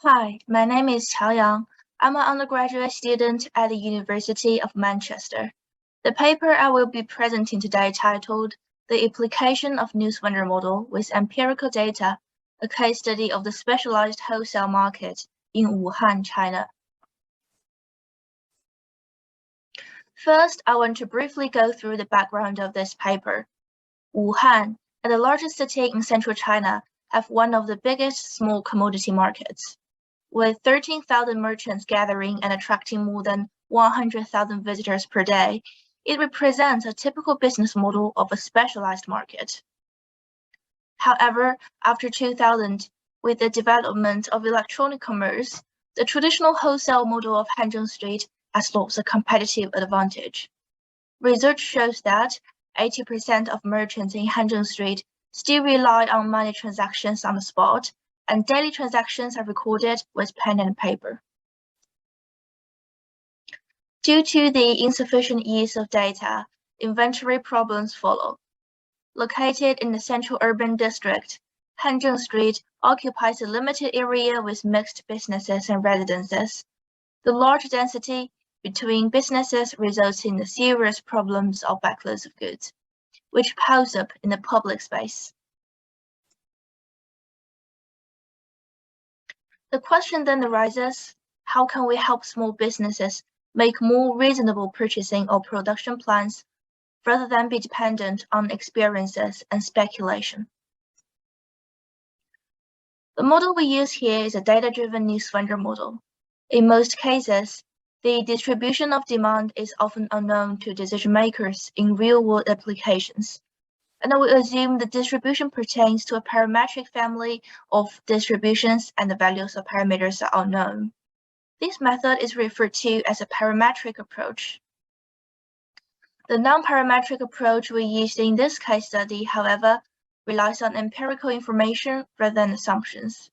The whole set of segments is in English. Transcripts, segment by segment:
Hi, my name is Qiaoyang. I'm an undergraduate student at the University of Manchester. The paper I will be presenting today titled The Application of Newsvendor Model with Empirical Data, a case study of the specialized wholesale market in Wuhan, China. First, I want to briefly go through the background of this paper. Wuhan, and the largest city in central China, have one of the biggest small commodity markets. With 13,000 merchants gathering and attracting more than 100,000 visitors per day, it represents a typical business model of a specialized market. However, after 2000, with the development of electronic commerce, the traditional wholesale model of Hanzhong Street has lost a competitive advantage. Research shows that 80% of merchants in Hanzhong Street still rely on money transactions on the spot, and daily transactions are recorded with pen and paper. Due to the insufficient use of data, inventory problems follow. Located in the central urban district, Hanzhong Street occupies a limited area with mixed businesses and residences. The large density between businesses results in the serious problems of backloads of goods, which piles up in the public space. The question then arises, how can we help small businesses make more reasonable purchasing or production plans rather than be dependent on experiences and speculation? The model we use here is a data-driven Newsvendor model. In most cases, the distribution of demand is often unknown to decision makers in real-world applications, and we assume the distribution pertains to a parametric family of distributions and the values of parameters are unknown. This method is referred to as a parametric approach. The non-parametric approach we used in this case study, however, relies on empirical information rather than assumptions.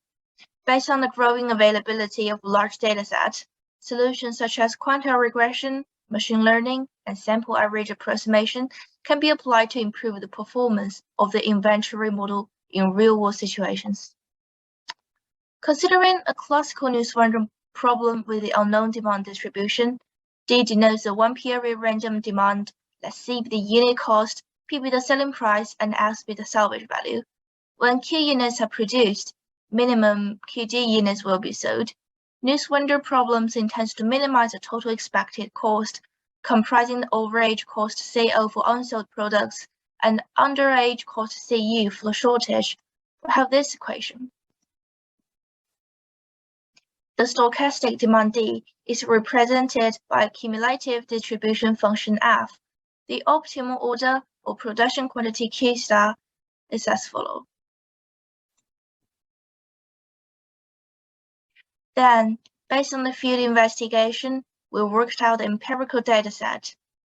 Based on the growing availability of large datasets, solutions such as quantile regression, machine learning, and sample average approximation can be applied to improve the performance of the inventory model in real-world situations. Considering a classical Newsvendor problem with the unknown demand distribution, D denotes the one-period random demand, let C be the unit cost, P be the selling price, and S be the salvage value. When Q units are produced, minimum QD units will be sold. Newsvendor problems intends to minimize the total expected cost, comprising the overage cost CO for unsold products and underage cost CU for the shortage. We have this equation. The stochastic demand D is represented by a cumulative distribution function F. The optimal order or production quantity Q star is as follows. Then, based on the field investigation, we worked out the empirical data set.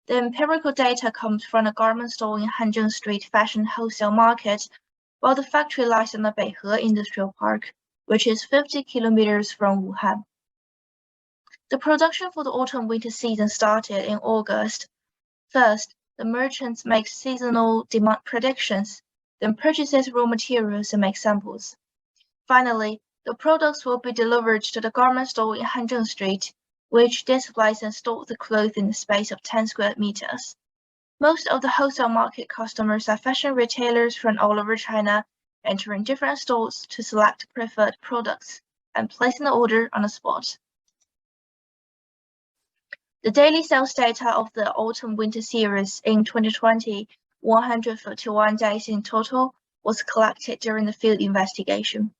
The empirical data comes from a garment store in Hanzhong Street fashion wholesale market, while the factory lies in the Beihe Industrial Park, which is 50 kilometers from Wuhan. The production for the autumn-winter season started in August. First, the merchants make seasonal demand predictions, then purchases raw materials and make samples. Finally, the products will be delivered to the garment store in Hanzhong Street, which displays and stores the clothes in the space of 10 square meters. Most of the wholesale market customers are fashion retailers from all over China, entering different stores to select preferred products and placing the order on the spot. The daily sales data of the autumn-winter series in 2020, 141 days in total, was collected during the field investigation.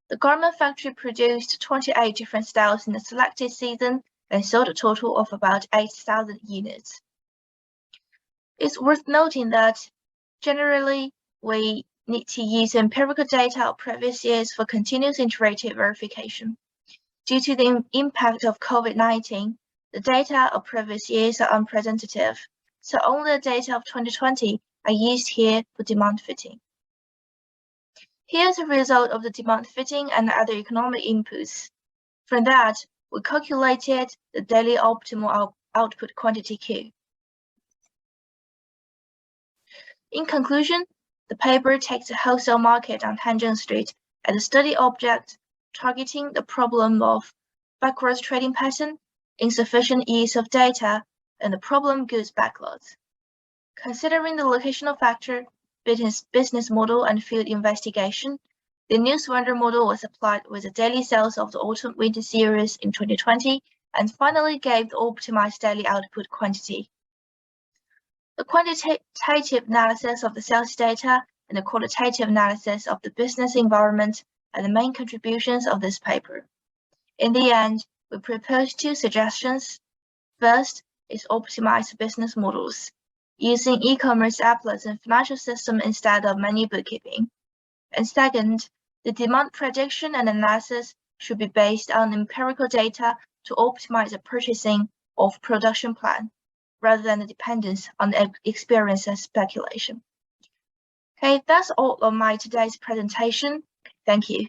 The garment factory produced 28 different styles in the selected season and sold a total of about 8,000 units. It's worth noting that generally we need to use empirical data of previous years for continuous iterative verification. Due to the impact of COVID-19, the data of previous years are unrepresentative, so only the data of 2020 are used here for demand fitting. Here's a result of the demand fitting and other economic inputs. From that, we calculated the daily optimal output quantity Q. In conclusion, the paper takes the wholesale market on Hanzhong Street as a study object targeting the problem of backwards trading pattern, insufficient use of data, and the problem goods backlogs. Considering the locational factor, business model, and field investigation, the Newsvendor model was applied with the daily sales of the autumn-winter series in 2020 and finally gave the optimized daily output quantity. The quantitative analysis of the sales data and the qualitative analysis of the business environment are the main contributions of this paper. In the end, we propose two suggestions. First is optimize business models, using e-commerce applets and financial system instead of manual bookkeeping. And second, the demand prediction and analysis should be based on empirical data to optimize the purchasing of production plan, rather than the dependence on experience and speculation. Okay, that's all of my today's presentation. Thank you.